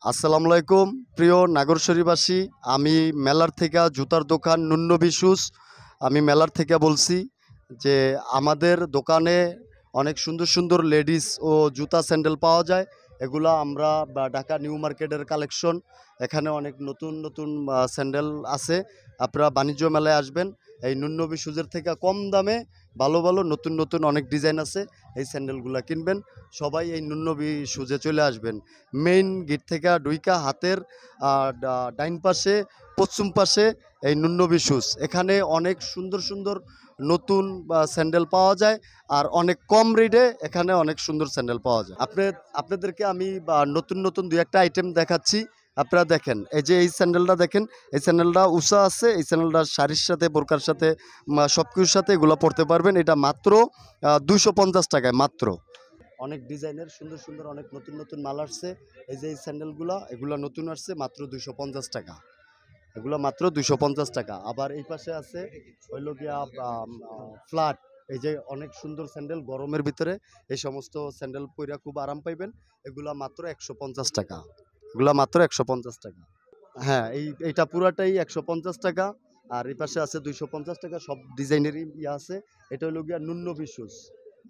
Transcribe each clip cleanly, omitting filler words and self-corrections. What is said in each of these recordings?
আসসালামু আলাইকুম প্রিয় নাগরশরীবাসী। আমি মেলার থেকে জুতার দোকান নুন্নবী শুজ। আমি মেলার থেকে বলছি যে আমাদের দোকানে অনেক সুন্দর সুন্দর লেডিস ও জুতা স্যান্ডেল পাওয়া যায়। এগুলা আমরা ঢাকা নিউ মার্কেটের কালেকশন। এখানে অনেক নতুন নতুন স্যান্ডেল আছে। আপনারা বাণিজ্য মেলায় আসবেন। এই নুন্নবী শুজের থেকে কম দামে ভালো ভালো নতুন নতুন অনেক ডিজাইন আছে। এই স্যান্ডেলগুলা কিনবেন। সবাই এই নুন্নবী শুজে চলে আসবেন। মেইন গেট থেকে ডুইকা হাতের ডাইন পাশে পশ্চিম পাশে এই নুন্নবী শুজ। এখানে অনেক সুন্দর সুন্দর নতুন স্যান্ডেল পাওয়া যায়। আর অনেক কম রেটে এখানে অনেক সুন্দর স্যান্ডেল পাওয়া যায়। আপনাদেরকে আমি নতুন নতুন দুই একটা আইটেম দেখাচ্ছি। আপনারা দেখেন, এই যে এই স্যান্ডেলটা দেখেন। এই স্যান্ডেলটা উষা আছে। এই স্যান্ডেলটা শাড়ির সাথে বোরকার সাথে সব কিছুর সাথে এগুলো পরতে পারবেন। এটা মাত্র 250 টাকায় মাত্র। অনেক ডিজাইনের সুন্দর সুন্দর অনেক নতুন নতুন মাল আসছে। এই যে এই স্যান্ডেলগুলা এগুলা নতুন আসছে মাত্র 250 টাকা। এগুলো মাত্র 250 টাকা। আবার এই পাশে আছে হইল গিয়া ফ্ল্যাট। এই যে অনেক সুন্দর স্যান্ডেল গরমের ভিতরে এই সমস্ত স্যান্ডেল পইরা খুব আরাম পাইবেন। এগুলা মাত্র 150 টাকা। এগুলা মাত্র 150 টাকা। হ্যাঁ, এইটা পুরাটাই 150 টাকা। আর এই পাশে আছে 250 টাকা। সব ডিজাইনেরই আছে। এটা হলো গিয়া নুন্নবী শুজ।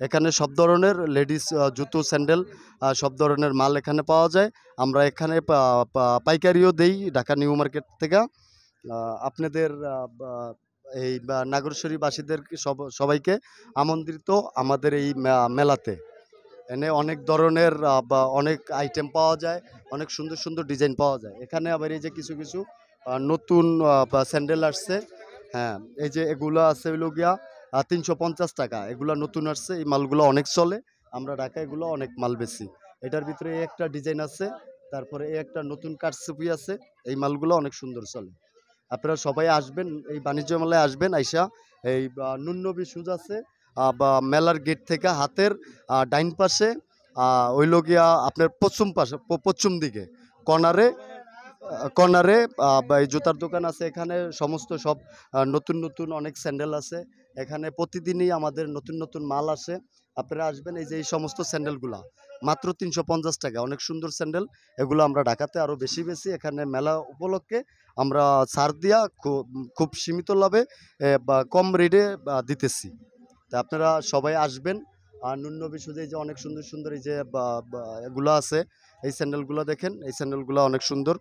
এখানে সব ধরনের লেডিস জুতো স্যান্ডেল সব ধরনের মাল এখানে পাওয়া যায়। আমরা এখানে পাইকারিও দেই ঢাকা নিউ মার্কেট থেকে। আপনাদের এই নাগরশরীবাসীদের সবাইকে আমন্ত্রিত আমাদের এই মেলাতে। এনে অনেক ধরনের অনেক আইটেম পাওয়া যায়। অনেক সুন্দর সুন্দর ডিজাইন পাওয়া যায়। এখানে আবার এই যে কিছু কিছু নতুন স্যান্ডেল আসছে। হ্যাঁ, এই যে এগুলো আছে হইল গিয়া 350 টাকা। এগুলো নতুন আসছে। এই মালগুলো অনেক চলে। আমরা ঢাকায় এগুলো অনেক মাল বেশি। এটার ভিতরে এই একটা ডিজাইন আছে। তারপরে এই একটা নতুন কারচুপি আছে। এই মালগুলো অনেক সুন্দর চলে। আপনারা সবাই আসবেন, এই বাণিজ্য মেলায় আসবেন। আইসা এই নুন্নবী শুজ আছে বা মেলার গেট থেকে হাতের ডাইন পাশে হইল গিয়া আপনার পশ্চিম পাশে পশ্চিম দিকে কর্নারে কর্নারে এই জুতার দোকান আছে। এখানে সমস্ত সব নতুন নতুন অনেক স্যান্ডেল আছে। এখানে প্রতিদিনই আমাদের নতুন নতুন মাল আসে। আপনারা আসবেন। এই যে এই সমস্ত স্যান্ডেলগুলা মাত্র 350 টাকা। অনেক সুন্দর স্যান্ডেল। এগুলো আমরা ঢাকাতে আরও বেশি বেশি এখানে মেলা উপলক্ষে আমরা ছাড় দিয়া খুব সীমিত লাভে বা কম রেটে দিতেছি। তা আপনারা সবাই আসবেন। আর নুন্নবী শুজে যে অনেক সুন্দর সুন্দর এই যে এগুলো আছে। এই স্যান্ডেলগুলো দেখেন। এই স্যান্ডেলগুলো অনেক সুন্দর।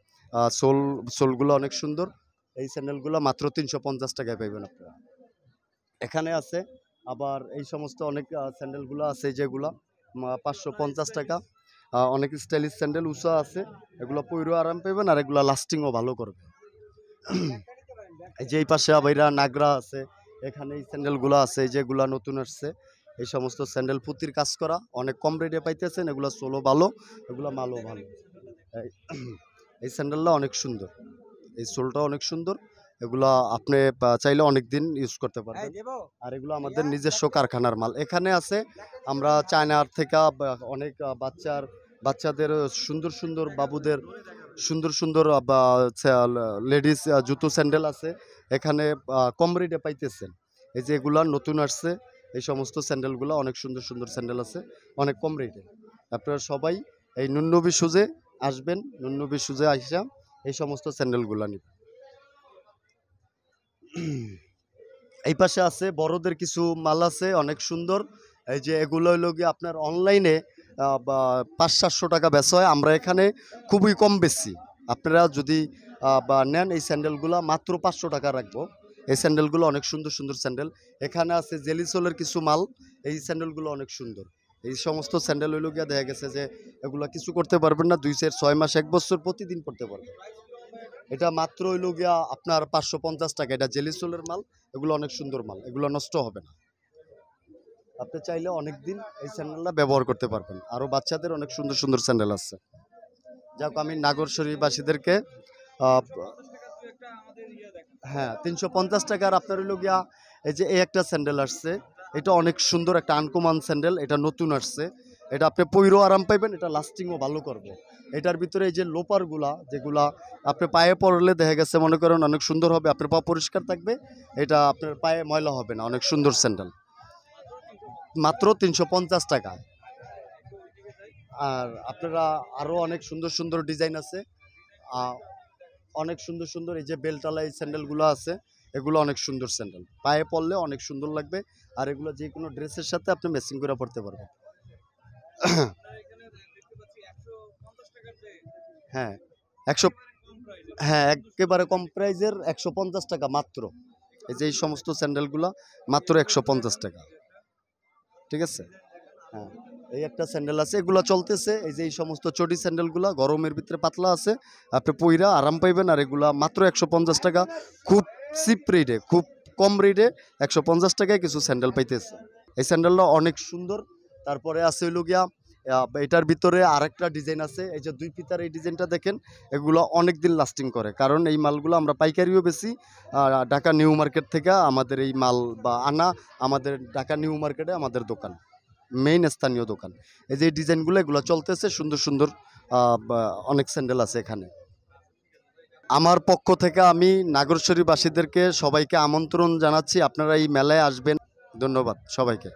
সোলগুলো অনেক সুন্দর। এই স্যান্ডেলগুলো মাত্র 350 টাকায় পাইবেন আপনারা। এখানে আছে আবার এই সমস্ত অনেক স্যান্ডেলগুলো আছে যেগুলা 550 টাকা। অনেক স্টাইলিশ স্যান্ডেল উষা আছে। এগুলো পইরও আরাম পাইবেন আর এগুলো লাস্টিংও ভালো করবে। এই যে এই পাশে আবার নাগরা আছে। এখানে এই স্যান্ডেলগুলো আছে যেগুলা নতুন আসছে। এই সমস্ত স্যান্ডেল পুঁতির কাজ করা অনেক কম রেটে পাইতেছেন। এগুলো সোলো ভালো, এগুলো মালও ভালো। এই স্যান্ডেলটা অনেক সুন্দর। এই সোলটা অনেক সুন্দর। এগুলা আপনি চাইলে অনেক দিন ইউজ করতে পারবেন। আর এগুলো আমাদের নিজস্ব কারখানার মাল। এখানে আছে আমরা চায়নার থেকে অনেক বাচ্চাদের সুন্দর সুন্দর বাবুদের সুন্দর সুন্দর লেডিস জুতো স্যান্ডেল আছে। এখানে কম রেটে পাইতেছেন। এই যে এগুলা নতুন আসছে। এই সমস্ত স্যান্ডেলগুলো অনেক সুন্দর সুন্দর স্যান্ডেল আছে অনেক কম রেটে। আপনারা সবাই এই নুন্নবী শুজে আসবেন। নুন্নবী শুজে আইসা এই সমস্ত স্যান্ডেলগুলো নিবেন। এই পাশে আছে বড়দের কিছু মাল আছে অনেক সুন্দর। এই যে এগুলো হইল গিয়ে আপনার অনলাইনে 500-700 টাকা বেচা হয়। আমরা এখানে খুবই কম বেশি। আপনারা যদি নেন এই স্যান্ডেলগুলো মাত্র 500 টাকা রাখবো। এই স্যান্ডেলগুলো অনেক সুন্দর সুন্দর স্যান্ডেল। এখানে আছে জেলিসোলের কিছু মাল। এই স্যান্ডেলগুলো অনেক সুন্দর। এই সমস্ত স্যান্ডেল হইল গিয়া দেখা গেছে যে এগুলো কিছু করতে পারবেন না। 2-6 মাস 1 বছর প্রতিদিন পড়তে পারবেন। এটা মাত্র হইল গিয়া আপনার 550 টাকা। এটা জেলিসোলের মাল। এগুলো অনেক সুন্দর মাল। এগুলো নষ্ট হবে না। আপনি চাইলে অনেক দিন এই স্যান্ডেলটা ব্যবহার করতে পারবেন। আরও বাচ্চাদের অনেক সুন্দর সুন্দর স্যান্ডেল আছে। যাক, আমি নাগরশরীবাসীদেরকে হ্যাঁ 350 টাকার আপনার হইল গিয়া এই যে এই একটা স্যান্ডেল আসছে। এটা অনেক সুন্দর একটা আনকমন স্যান্ডেল। এটা নতুন আসছে। এটা আপনি পইরও আরাম পাইবেন। এটা লাস্টিংও ভালো করবে। এটার ভিতরে এই যে লোপারগুলা যেগুলা আপনি পায়ে পরলে দেখা গেছে মনে করেন অনেক সুন্দর হবে। আপনার পা পরিষ্কার থাকবে। এটা আপনার পায়ে ময়লা হবে না। অনেক সুন্দর স্যান্ডেল মাত্র 350 টাকা। আর আপনারা আরও অনেক সুন্দর সুন্দর ডিজাইন আছে, আহ, অনেক সুন্দর সুন্দর এই যে বেলটালা এই স্যান্ডেলগুলো আছে, এগুলো অনেক সুন্দর স্যান্ডেল, পায়ে পরলে অনেক সুন্দর লাগবে। আর এগুলো যে কোনো ড্রেসের সাথে আপনি ম্যাচিং করে পরতে পারবেন। হ্যাঁ, 100, হ্যাঁ একেবারে কম প্রাইজের 150 টাকা মাত্র। এই যে এই সমস্ত স্যান্ডেলগুলো মাত্র 150 টাকা, ঠিক আছে। হ্যাঁ, এই একটা স্যান্ডেল আছে, এগুলো চলতেছে। এই যে এই সমস্ত চটি স্যান্ডেলগুলো গরমের ভিতরে পাতলা আছে, আপনি পইরা আরাম পাইবেন। আর এগুলা মাত্র 150 টাকা, খুব চিপ রেটে, খুব কম রেটে 150 টাকায় কিছু স্যান্ডেল পাইতেছে। এই স্যান্ডেলটা অনেক সুন্দর। তারপরে আছে হইল গিয়া এটার ভিতরে আরেকটা ডিজাইন আছে, এই যে 2 ফিতার এই ডিজাইনটা দেখেন, এগুলো অনেক দিন লাস্টিং করে, কারণ এই মালগুলো আমরা পাইকারিও বেশি। ঢাকা নিউ মার্কেট থেকে আমাদের এই মাল বা আনা, আমাদের ঢাকা নিউ মার্কেটে আমাদের দোকান, মেইন স্থানীয় দোকান। এই যে ডিজাইনগুলো এগুলো চলতেছে, সুন্দর সুন্দর অনেক স্যান্ডেল আছে এখানে। আমার পক্ষ থেকে আমি নাগরশ্বরীবাসীদেরকে সবাইকে আমন্ত্রণ জানাচ্ছি, আপনারা এই মেলায় আসবেন। ধন্যবাদ সবাইকে।